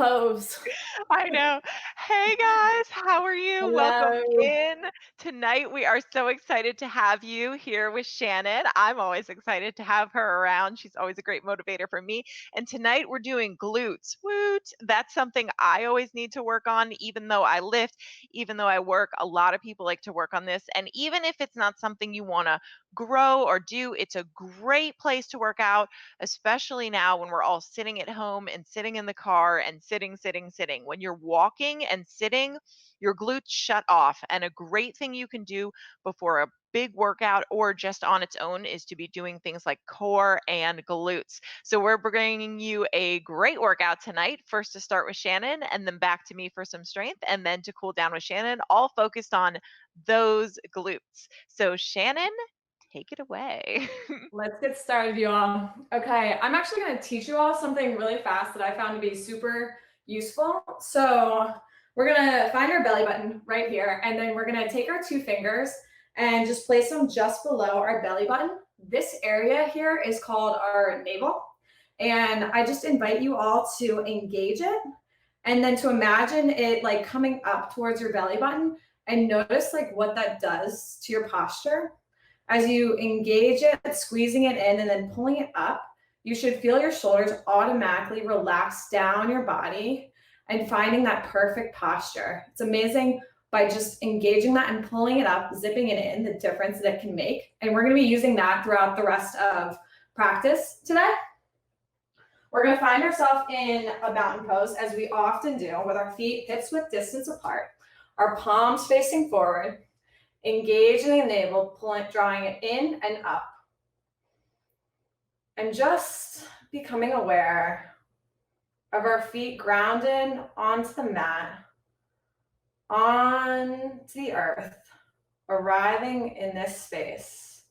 pose. I know. Hey guys, how are you? Welcome Hello. in. Tonight we are so excited to have you here with Shannon. I'm always excited to have her around. She's always a great motivator for me. And tonight we're doing glutes. Woot! That's something I always need to work on, even though I lift, even though I work. A lot of people like to work on this. And even if it's not something you want to grow or do, it's a great place to work out, especially now when we're all sitting at home and sitting in the car and sitting. When you're walking and sitting, your glutes shut off. And a great thing you can do before a big workout or just on its own is to be doing things like core and glutes. So we're bringing you a great workout tonight. First to start with Shannon and then back to me for some strength and then to cool down with Shannon, all focused on those glutes. So Shannon, take it away. Let's get started, you all. Okay, I'm actually going to teach you all something really fast that I found to be super useful. So we're going to find our belly button right here, and then we're going to take our two fingers and just place them just below our belly button. This area here is called our navel, and I just invite you all to engage it and then to imagine it like coming up towards your belly button and notice like what that does to your posture. As you engage it, squeezing it in and then pulling it up, you should feel your shoulders automatically relax down your body and finding that perfect posture. It's amazing by just engaging that and pulling it up, zipping it in, the difference that it can make. And we're going to be using that throughout the rest of practice today. We're going to find ourselves in a mountain pose, as we often do, with our feet hips width distance apart, our palms facing forward, engaging the navel, drawing it in and up. And just becoming aware of our feet grounded onto the mat, onto the earth, arriving in this space.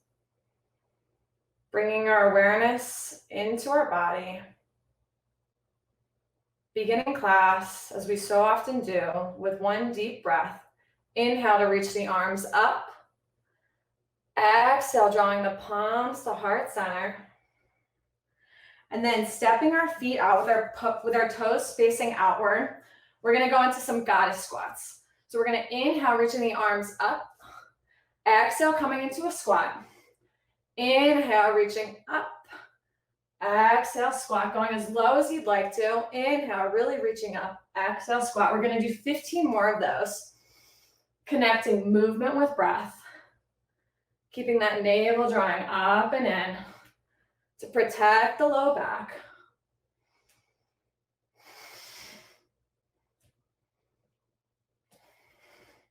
Bringing our awareness into our body. Beginning class, as we so often do, with one deep breath. Inhale to reach the arms up. Exhale, drawing the palms to heart center. And then stepping our feet out with our toes facing outward. We're going to go into some goddess squats. So we're going to inhale, reaching the arms up. Exhale, coming into a squat. Inhale, reaching up. Exhale, squat, going as low as you'd like to. Inhale, really reaching up. Exhale, squat. We're going to do 15 more of those. Connecting movement with breath. Keeping that navel drawing up and in to protect the low back.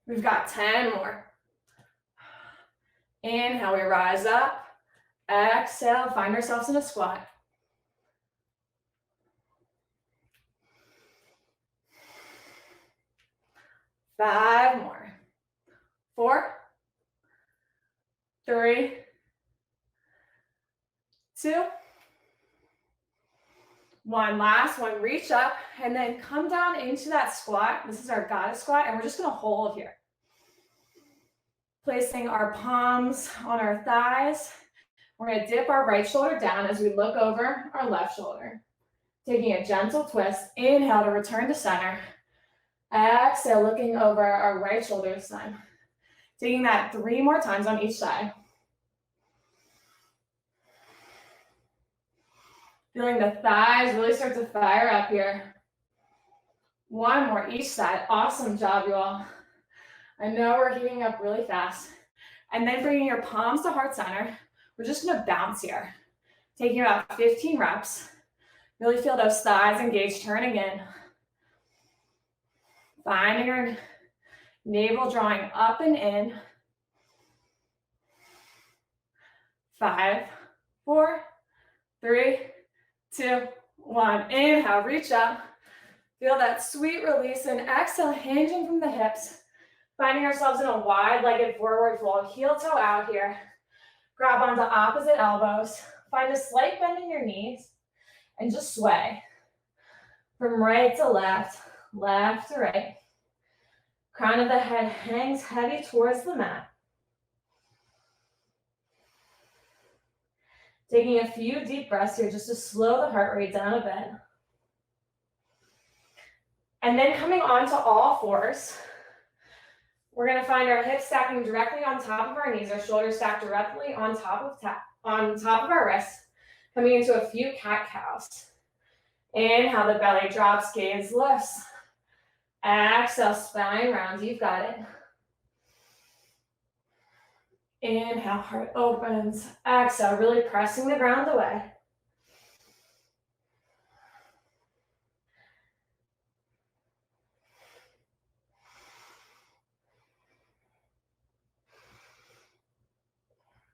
We've got 10 more. Inhale, we rise up. Exhale, find ourselves in a squat. Five more. 4, 3, 2, 1. Last one, reach up and then come down into that squat. This is our goddess squat, and we're just going to hold here. Placing our palms on our thighs. We're going to dip our right shoulder down as we look over our left shoulder. Taking a gentle twist. Inhale to return to center. Exhale, looking over our right shoulder this time. Taking that 3 more times on each side. Feeling the thighs really start to fire up here. 1 more each side. Awesome job, you all. I know we're heating up really fast. And then bringing your palms to heart center. We're just going to bounce here. Taking about 15 reps. Really feel those thighs engaged, turning in. Finding our navel drawing up and in. 5, 4, 3, 2, 1. Inhale, reach up. Feel that sweet release, and exhale, hinging from the hips. Finding ourselves in a wide-legged forward fold. Heel toe out here. Grab onto opposite elbows. Find a slight bend in your knees and just sway. From right to left, left to right. Crown of the head hangs heavy towards the mat. Taking a few deep breaths here just to slow the heart rate down a bit. And then coming onto all fours, we're going to find our hips stacking directly on top of our knees, our shoulders stacked directly on top of our wrists, coming into a few cat-cows. Inhale, the belly drops, gaze lifts. Exhale, spine rounds, you've got it. Inhale, heart opens. Exhale, really pressing the ground away.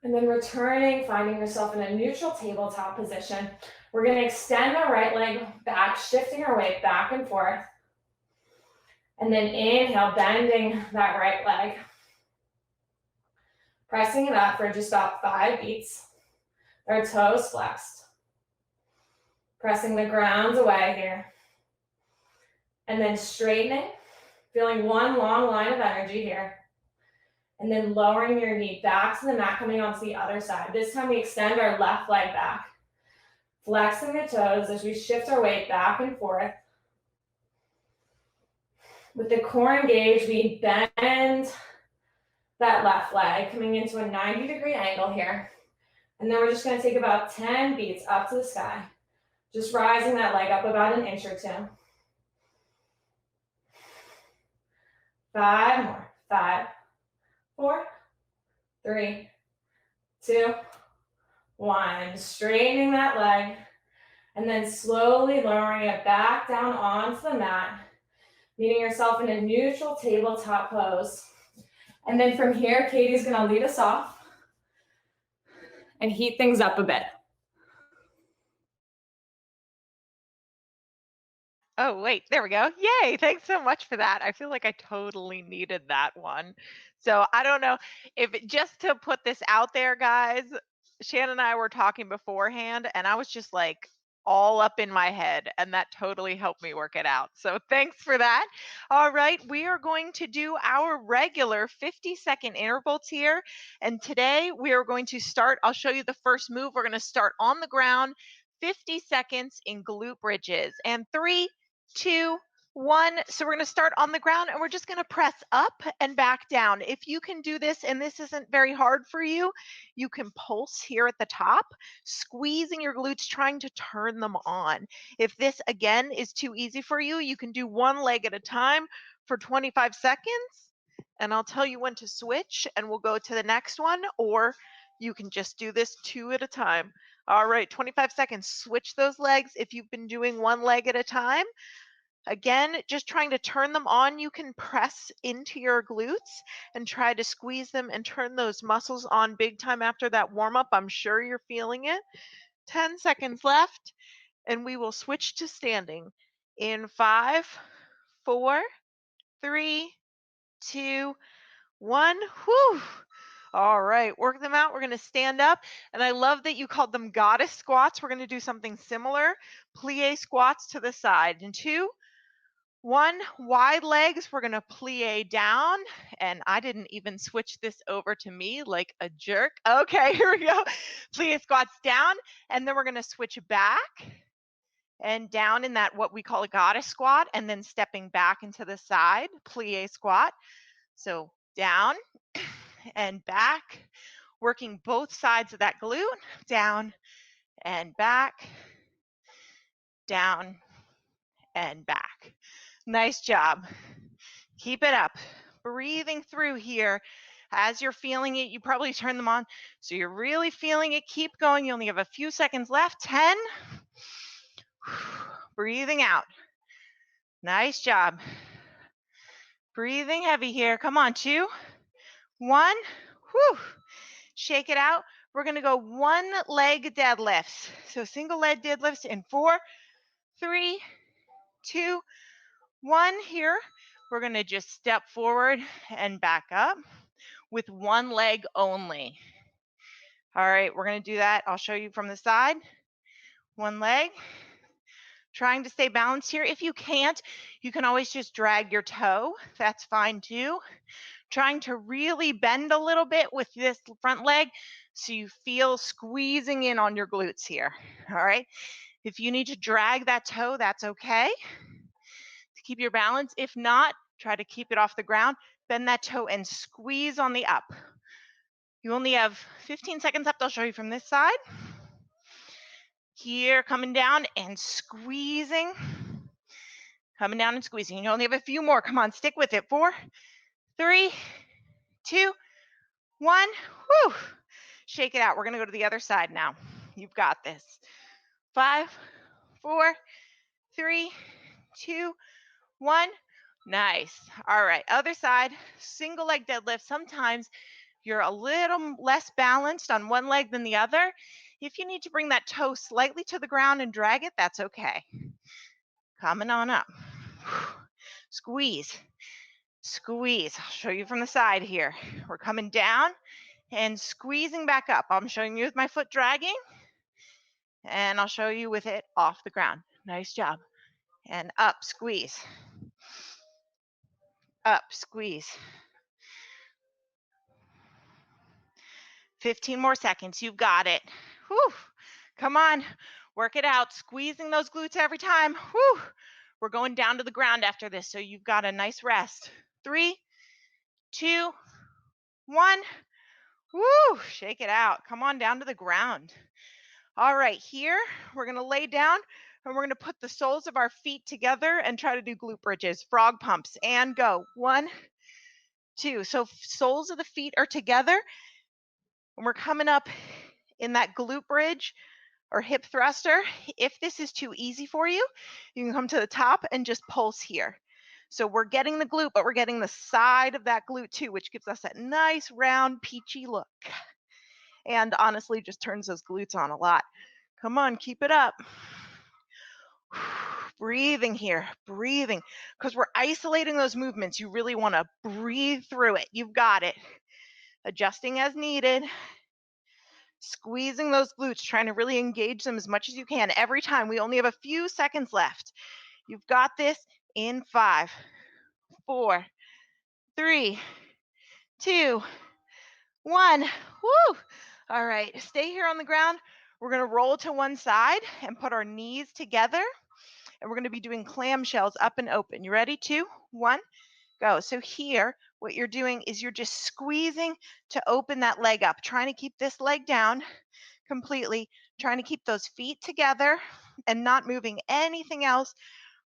And then returning, finding yourself in a neutral tabletop position. We're going to extend the right leg back, shifting our weight back and forth. And then inhale, bending that right leg. Pressing it up for just about 5 beats. Our toes flexed. Pressing the ground away here. And then straightening, feeling one long line of energy here. And then lowering your knee back to the mat, coming onto the other side. This time we extend our left leg back. Flexing the toes as we shift our weight back and forth. With the core engaged, we bend that left leg, coming into a 90-degree angle here. And then we're just going to take about 10 beats up to the sky. Just rising that leg up about an inch or 2. 5 more. 5, 4, 3, 2, 1. Straightening that leg. And then slowly lowering it back down onto the mat. Meeting yourself in a neutral tabletop pose. And then from here, Katie's going to lead us off and heat things up a bit. Oh, wait, there we go. Yay, thanks so much for that. I feel like I totally needed that one. So I don't know just to put this out there, guys, Shannon and I were talking beforehand, and I was just like all up in my head, and that totally helped me work it out. So thanks for that. All right, we are going to do our regular 50-second intervals here. And today we are going to start, I'll show you the first move. We're going to start on the ground, 50 seconds in glute bridges. And 3, 2, 1. So we're going to start on the ground and we're just going to press up and back down. If you can do this and this isn't very hard for you, you can pulse here at the top, squeezing your glutes, trying to turn them on. If this again is too easy for you, you can do one leg at a time for 25 seconds. And I'll tell you when to switch and we'll go to the next one, or you can just do this 2 at a time. All right, 25 seconds. Switch those legs if you've been doing one leg at a time. Again, just trying to turn them on. You can press into your glutes and try to squeeze them and turn those muscles on big time after that warm up. I'm sure you're feeling it. 10 seconds left, and we will switch to standing in 5, 4, 3, 2, 1. Whew. All right, work them out. We're going to stand up. And I love that you called them goddess squats. We're going to do something similar. Plie squats to the side. In 2, 1, wide legs. We're going to plie down. And I didn't even switch this over to me like a jerk. Okay, here we go. Plie squats down. And then we're going to switch back and down in that what we call a goddess squat. And then stepping back into the side, plie squat. So down and back, working both sides of that glute, down and back, down and back. Nice job. Keep it up. Breathing through here. As you're feeling it, you probably turn them on. So you're really feeling it. Keep going. You only have a few seconds left. 10. Breathing out. Nice job. Breathing heavy here. Come on, 2, 1. Whew. Shake it out. We're going to go one leg deadlifts. So single leg deadlifts in 4, 3, 2, 1. Here, we're going to just step forward and back up with one leg only. All right, we're going to do that. I'll show you from the side. One leg. Trying to stay balanced here. If you can't, you can always just drag your toe. That's fine too. Trying to really bend a little bit with this front leg so you feel squeezing in on your glutes here. All right. If you need to drag that toe, that's okay. To keep your balance. If not, try to keep it off the ground. Bend that toe and squeeze on the up. You only have 15 seconds left. I'll show you from this side. Here, coming down and squeezing. Coming down and squeezing. You only have a few more. Come on, stick with it. 4, 3, 2, 1. Whew. Shake it out. We're going to go to the other side now. You've got this. 5, 4, 3, 2, 1. Nice. All right. Other side. Single leg deadlift. Sometimes you're a little less balanced on one leg than the other. If you need to bring that toe slightly to the ground and drag it, that's okay. Coming on up. Squeeze. Squeeze. I'll show you from the side here. We're coming down and squeezing back up. I'm showing you with my foot dragging, and I'll show you with it off the ground. Nice job. And up, squeeze. Up, squeeze. 15 more seconds. You've got it. Whew. Come on. Work it out. Squeezing those glutes every time. Whew. We're going down to the ground after this, so you've got a nice rest. 3, 2, 1. Woo. Shake it out. Come on down to the ground. All right, here we're going to lay down and we're going to put the soles of our feet together and try to do glute bridges, frog pumps, and go. 1, 2. So soles of the feet are together and we're coming up in that glute bridge or hip thruster. If this is too easy for you, you can come to the top and just pulse here. So we're getting the glute, but we're getting the side of that glute too, which gives us that nice round peachy look. And honestly, just turns those glutes on a lot. Come on, keep it up. Breathing here, breathing, because we're isolating those movements. You really want to breathe through it. You've got it. Adjusting as needed. Squeezing those glutes, trying to really engage them as much as you can. Every time, we only have a few seconds left. You've got this in 5, 4, 3, 2, 1. Woo! All right, stay here on the ground. We're going to roll to one side and put our knees together. And we're going to be doing clamshells up and open. You ready? 2, 1, go. So here, what you're doing is you're just squeezing to open that leg up, trying to keep this leg down completely, trying to keep those feet together and not moving anything else.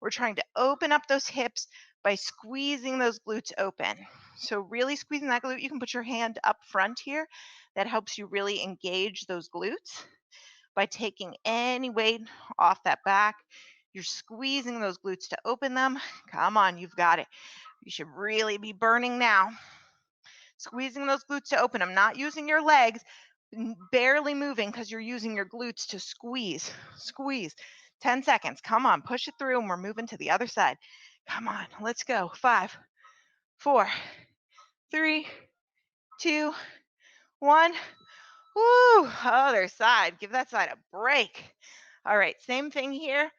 We're trying to open up those hips by squeezing those glutes open. So really squeezing that glute. You can put your hand up front here. That helps you really engage those glutes by taking any weight off that back. You're squeezing those glutes to open them. Come on, you've got it. You should really be burning now. Squeezing those glutes to open them, not using your legs, barely moving because you're using your glutes to squeeze, squeeze. 10 seconds. Come on, push it through, and we're moving to the other side. Come on, let's go. 5, 4, 3, 2, 1. Woo, other side. Give that side a break. All right, same thing here.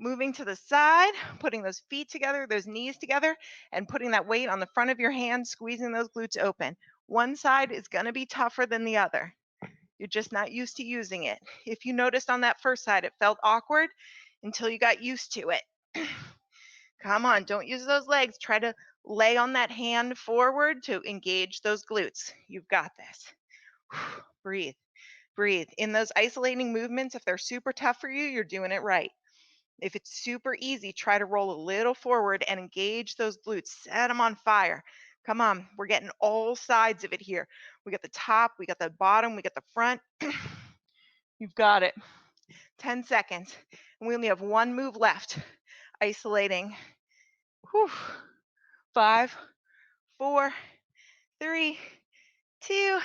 Moving to the side, putting those feet together, those knees together, and putting that weight on the front of your hand, squeezing those glutes open. One side is going to be tougher than the other. You're just not used to using it. If you noticed on that first side, it felt awkward until you got used to it. Come on, don't use those legs. Try to lay on that hand forward to engage those glutes. You've got this. Breathe, breathe. In those isolating movements, if they're super tough for you, you're doing it right. If it's super easy, try to roll a little forward and engage those glutes. Set them on fire. Come on, we're getting all sides of it here. We got the top, we got the bottom, we got the front. You've got it. 10 seconds. And we only have one move left. Isolating. Whew. 5, 4, 3, 2,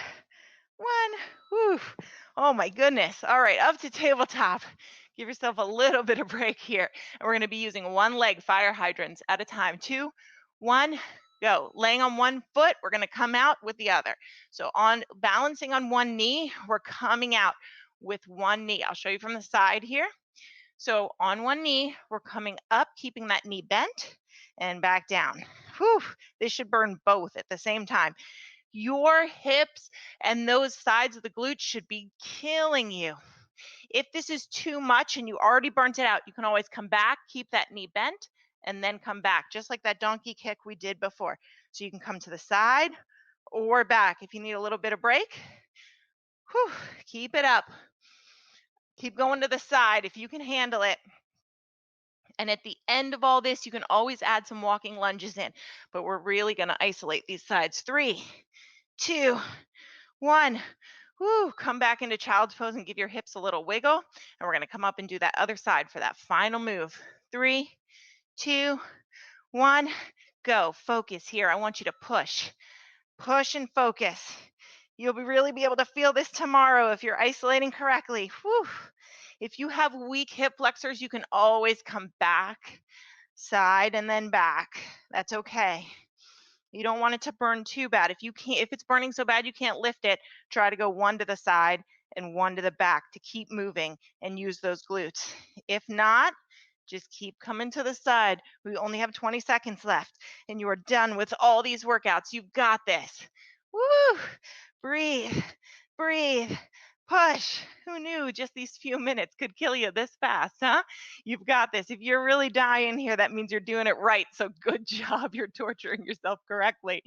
1. Whew. Oh my goodness. All right, up to tabletop. Give yourself a little bit of break here. And we're going to be using one leg fire hydrants at a time. 2, 1, go. Laying on one foot, we're going to come out with the other. So on balancing on one knee, we're coming out with one knee. I'll show you from the side here. So on one knee, we're coming up, keeping that knee bent and back down. Whew, this should burn both at the same time. Your hips and those sides of the glutes should be killing you. If this is too much and you already burnt it out, you can always come back, keep that knee bent, and then come back, just like that donkey kick we did before. So you can come to the side or back. If you need a little bit of break, whew, keep it up. Keep going to the side if you can handle it. And at the end of all this, you can always add some walking lunges in, but we're really going to isolate these sides. 3, 2, 1. Woo, come back into child's pose and give your hips a little wiggle. And we're going to come up and do that other side for that final move. 3, 2, 1, go. Focus here. I want you to push and focus. You'll really be able to feel this tomorrow if you're isolating correctly. Whew. If you have weak hip flexors, you can always come back, side, and then back. That's okay. You don't want it to burn too bad. If it's burning so bad you can't lift it, try to go one to the side and one to the back to keep moving and use those glutes. If not, just keep coming to the side. We only have 20 seconds left and you are done with all these workouts. You've got this. Woo! Breathe, breathe, push. Who knew just these few minutes could kill you this fast, huh? You've got this. If you're really dying here, that means you're doing it right. So good job. You're torturing yourself correctly.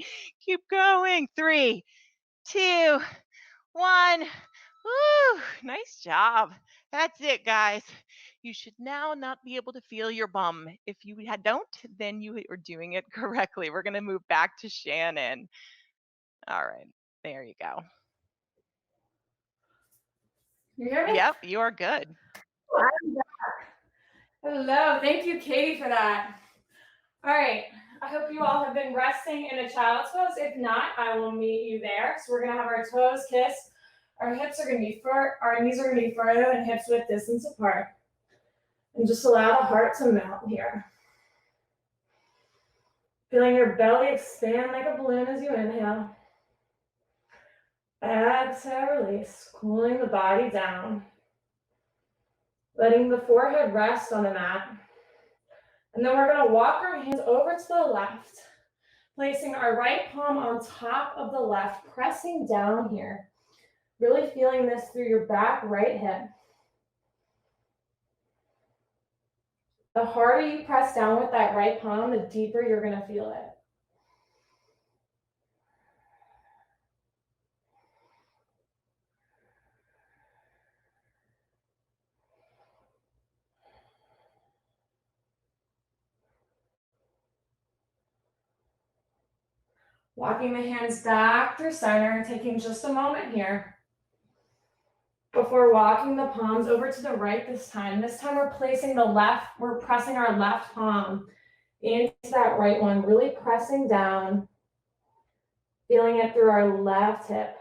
Keep going. 3, 2, 1. Woo! Nice job. That's it, guys. You should now not be able to feel your bum. If you don't, then you are doing it correctly. We're going to move back to Shannon. All right. There you go. You hear me? Yep, you are good. I'm back. Hello. Thank you, Katie, for that. All right. I hope you all have been resting in a child's pose. If not, I will meet you there. So we're going to have our toes kiss. Our hips are going to be our knees are going to be further than hips width distance apart. And just allow the heart to melt here. Feeling your belly expand like a balloon as you inhale. Exhale, release, cooling the body down. Letting the forehead rest on the mat. And then we're going to walk our hands over to the left, placing our right palm on top of the left, pressing down here. Really feeling this through your back right hip. The harder you press down with that right palm, the deeper you're going to feel it. Walking the hands back through center, taking just a moment here. Before walking the palms over to the right this time. This time we're pressing our left palm into that right one, really pressing down, feeling it through our left hip.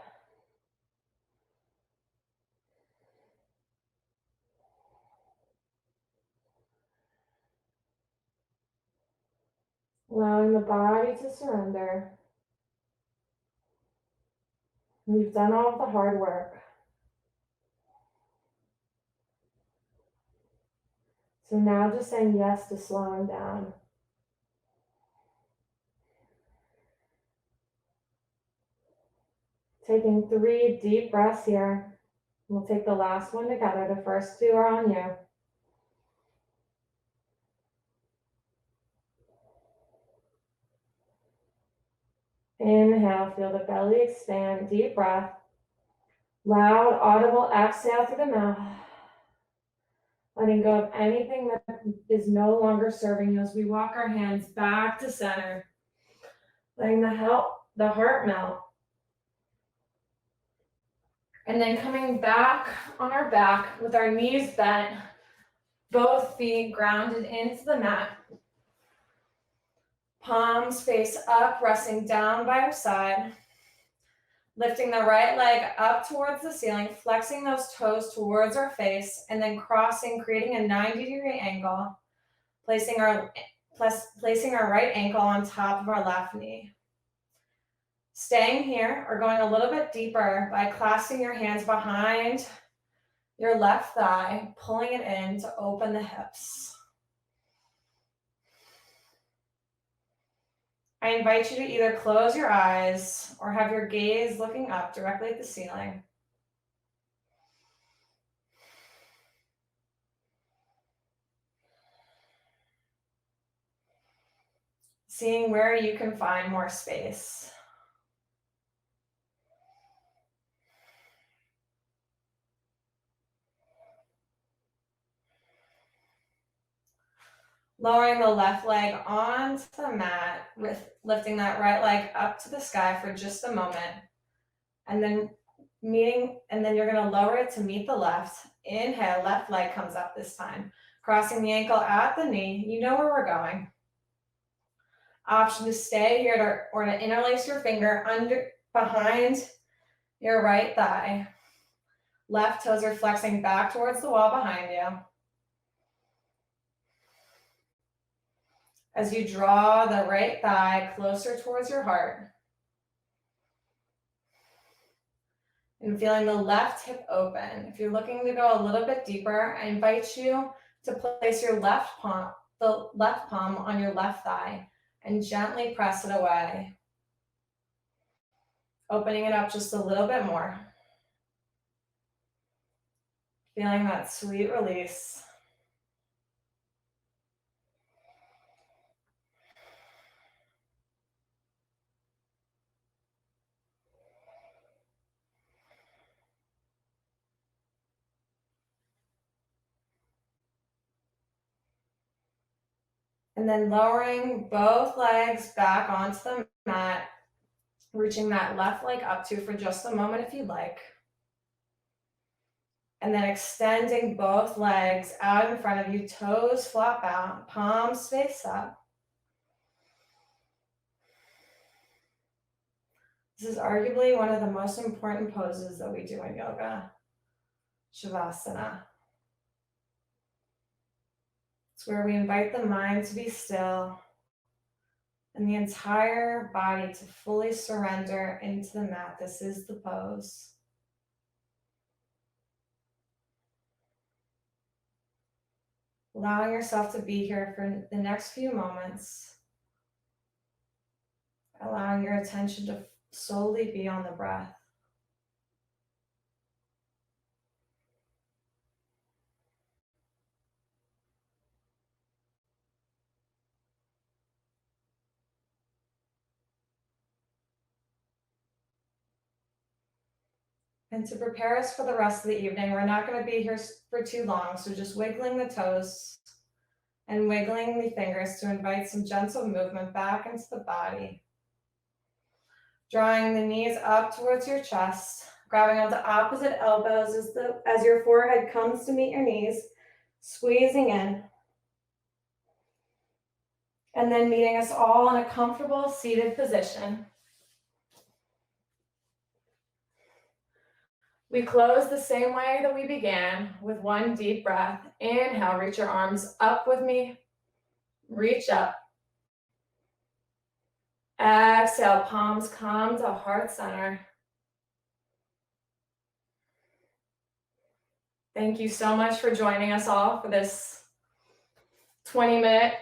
Allowing the body to surrender. We've done all of the hard work. So now just saying yes to slowing down. Taking 3 deep breaths here. We'll take the last one together. The first 2 are on you. Inhale, feel the belly expand, deep breath. Loud, audible exhale through the mouth. Letting go of anything that is no longer serving you as we walk our hands back to center. Letting the heart melt. And then coming back on our back with our knees bent, both feet grounded into the mat. Palms face up, resting down by our side. Lifting the right leg up towards the ceiling, flexing those toes towards our face, and then crossing, creating a 90-degree angle, placing our right ankle on top of our left knee. Staying here or going a little bit deeper by clasping your hands behind your left thigh, pulling it in to open the hips. I invite you to either close your eyes or have your gaze looking up directly at the ceiling. seeing where you can find more space. Lowering the left leg onto the mat, lifting that right leg up to the sky for just a moment. And then you're gonna lower it to meet the left. Inhale, left leg comes up this time. Crossing the ankle at the knee. You know where we're going. Option to stay here or to interlace your finger behind your right thigh. Left toes are flexing back towards the wall behind you. As you draw the right thigh closer towards your heart. And feeling the left hip open. If you're looking to go a little bit deeper, I invite you to place your the left palm on your left thigh and gently press it away. Opening it up just a little bit more. Feeling that sweet release. And then lowering both legs back onto the mat, reaching that left leg up to for just a moment if you'd like. And then extending both legs out in front of you, toes flop out, palms face up. This is arguably one of the most important poses that we do in yoga, Shavasana. It's where we invite the mind to be still and the entire body to fully surrender into the mat. This is the pose. Allowing yourself to be here for the next few moments. Allowing your attention to solely be on the breath. And to prepare us for the rest of the evening, we're not going to be here for too long, so just wiggling the toes and wiggling the fingers to invite some gentle movement back into the body. Drawing the knees up towards your chest, grabbing onto opposite elbows as your forehead comes to meet your knees, squeezing in. And then meeting us all in a comfortable seated position. We close the same way that we began with one deep breath. Inhale, reach your arms up with me. Reach up. Exhale, palms come to heart center. Thank you so much for joining us all for this 20-minute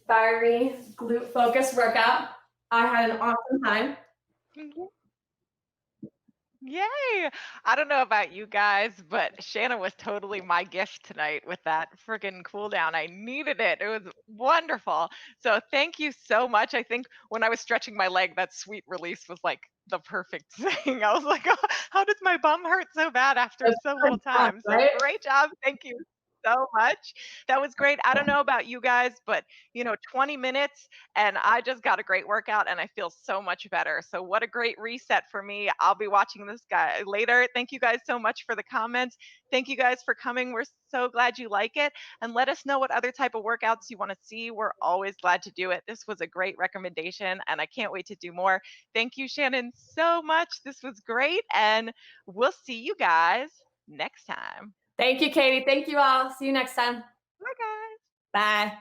fiery glute focused workout. I had an awesome time. Yay! I don't know about you guys, but Shannon was totally my gift tonight with that freaking cool down. I needed it. It was wonderful. So thank you so much. I think when I was stretching my leg, that sweet release was like the perfect thing. I was like, oh, how does my bum hurt so bad after That's so good little stuff, time? So right? great job. Thank you so much. That was great. I don't know about you guys, but 20 minutes and I just got a great workout and I feel so much better. So what a great reset for me. I'll be watching this guy later. Thank you guys so much for the comments. Thank you guys for coming. We're so glad you like it. And let us know what other type of workouts you want to see. We're always glad to do it. This was a great recommendation and I can't wait to do more. Thank you, Shannon, so much. This was great. And we'll see you guys next time. Thank you, Katie. Thank you all. See you next time. Bye, guys. Bye.